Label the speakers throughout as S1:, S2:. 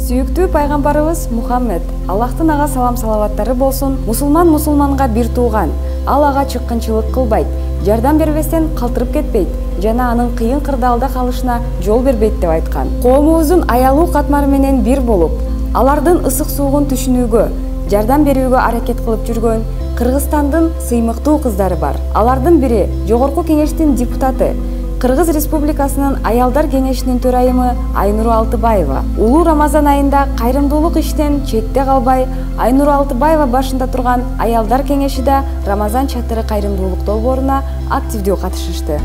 S1: Сүйүктүү пайгамбарыбыз Мухаммед, Аллахтын ага салам салаваттары болсун, мусулман мусулманга бир тууган, ал ага чыккынчылык кылбайт, жардам бербестен калтырып кетпейт жана анын кыйын кырдаалда калышына жол бербейт деп айткан. Коомубуздун аялуу катмары менен бир болуп, алардын ысык суугун түшүнүүгө, жардам берүүгө аракет кылып жүргөн Кыргызстандын сыймыктуу кыздары бар. Алардын бири Жогорку Кеңештин депутаты, Кыргыз Республикасынын Аялдар Кеңешинин төрайымы Айнура Алтыбаева. Улуу Рамазан айында кайрымдуулук иштен четте калбай, Айнура Алтыбаева башында турган Аялдар Кеңешиде Рамазан чатыры кайрымдуулук долбооруна активдүү катышышты.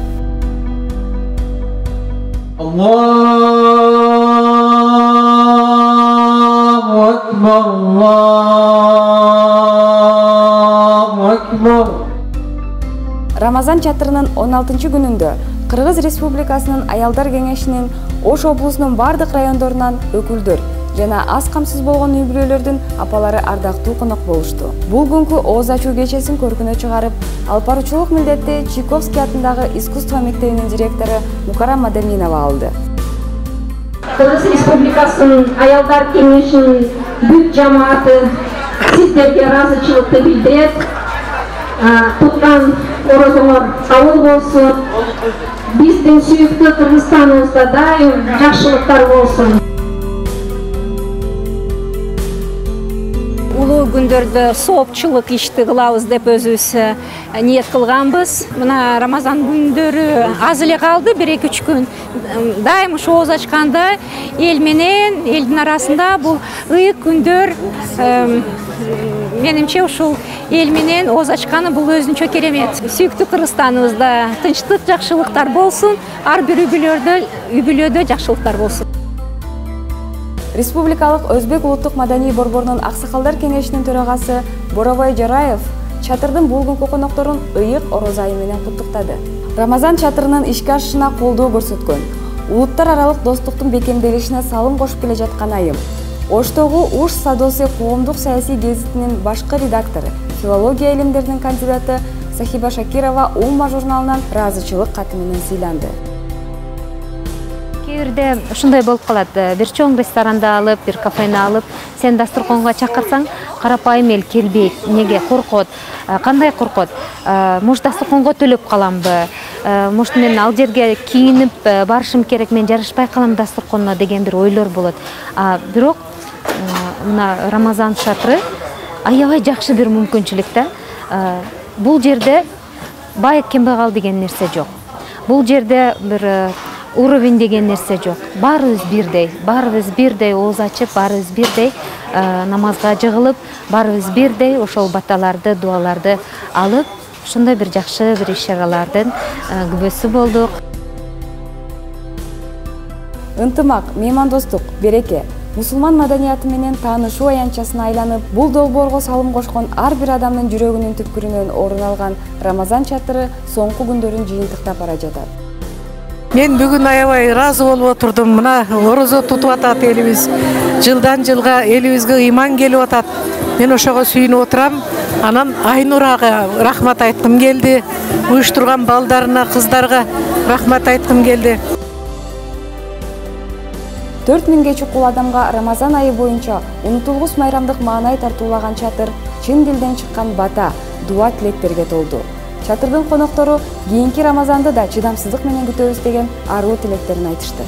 S2: Аллаху акбар, Аллаху акбар.
S1: Рамазан чатырынын 16-күнүндө Кыргыз Республикасынын Аялдар Кеңешинин Ош облусунун бардык райондорунан өкүлдөр жана аз камсыз болгон үй бүлөлөрдүн апалары ардактуу конок болушту. Бул күнкү ооз ачуу кечесин көркүнө чыгарып, алып баруучулук милдетти Чайковский атындагы искусство мектебинин директору Мукара Мадаминова алды.
S3: Кыргыз Республикасынын Аялдар Кеңешинин бүт жамааты сиздерге ыраазычылыкты билдирет. Туткан орозоңор кабыл болсун. Биздин сүйүктүү Кыргызстаныбызда дайым жакшылыктар болсун.
S4: Улуу күндөрдө соопчулук ишти кылабыз деп өзүбүз ниет кылганбыз. Мына Рамазан күндөрү аз эле калды, 1-2 күн. Дайым ушу ооз ачканда эл менен элдин арасында бул ыйык күндөр, менимче ушул эл менен ооз ачканы бул өзүнчө керемет. Сүйүктүү Кыргызстаныбызда тынчтык, жакшылыктар болсун, ар бир үй бүлөдө жакшылыктар болсун.
S1: Республикалык Өзбек улуттук маданий борборунун Аксакалдар Кеңешинин төрагасы Боробой Жараев чатырдын бул күнкү конокторун ыйык ороз айы менен куттуктады. Рамазан чатырынын ишке ашышына колдоо көрсөткөн, улуттар аралык достуктун бекемделишине салым кошуп келе жаткан айым. Оштогу Уш Садосы коомдук саясий гезитинин башкы редактору, филология илимдеринин кандидаты Сахиба Шакирова Умма журналынан ыраазычылык каты менен сыйланды.
S5: Кээ бирде ушундай болуп калат, бир чоң ресторанда алып, бир кафени алып, сен дастурконго чакырсаң, карапайым эл келбейт. Неге? Коркот. Кандай коркот? Может, дастурконго төлөп каламбы? Может, мен ал жерге кийинип барышым керек, мен жарашпай калам дастурконуна деген бир ойлор болот. Бирок мына Рамазан чатыры аябай жакшы бир мүмкүнчүлүк да. Бул жерде бай кембагал деген нерсе жок. Бул жерде бир уровень деген нерсе жок. Баарыбыз бирдей ооз ачып, баарыбыз бирдей намазга жыгылып, баарыбыз бирдей ошол баталарды, дуаларды алып, ушундай бир жакшы бир иш-чаралардын күбөсү болдук.
S1: Ынтымак, меймандостук, береке, мусулман маданияты менен таанышуу аянтчасына айланып, бул долбоорго салым кошкон ар бир адамдын жүрөгүнүн түпкүрүнөн орун алган Рамазан чатыры соңку күндөрүн жыйынтыктап бара жатат.
S6: Мен бүгүн аябай ыраазы болуп отурдум. Мына орозо тутуп атат элибиз. Жылдан жылга элибизге ыйман келип атат. Мен ошого сүйүнүп отурам. Анан Айнурага рахмат айткым келди. Уюштурган балдарына, кыздарга рахмат айткым келди.
S1: 4000 чукул адамга Рамазан айы боюнча унутулгус майрамдык маанай тартуулаган чатыр чын дилден чыккан бата, дуа тилектерге толду. Чатырдын коноктору кийинки Рамазанды да чыдамсыздык менен күтөбүз деген аруу тилектерин айтышты.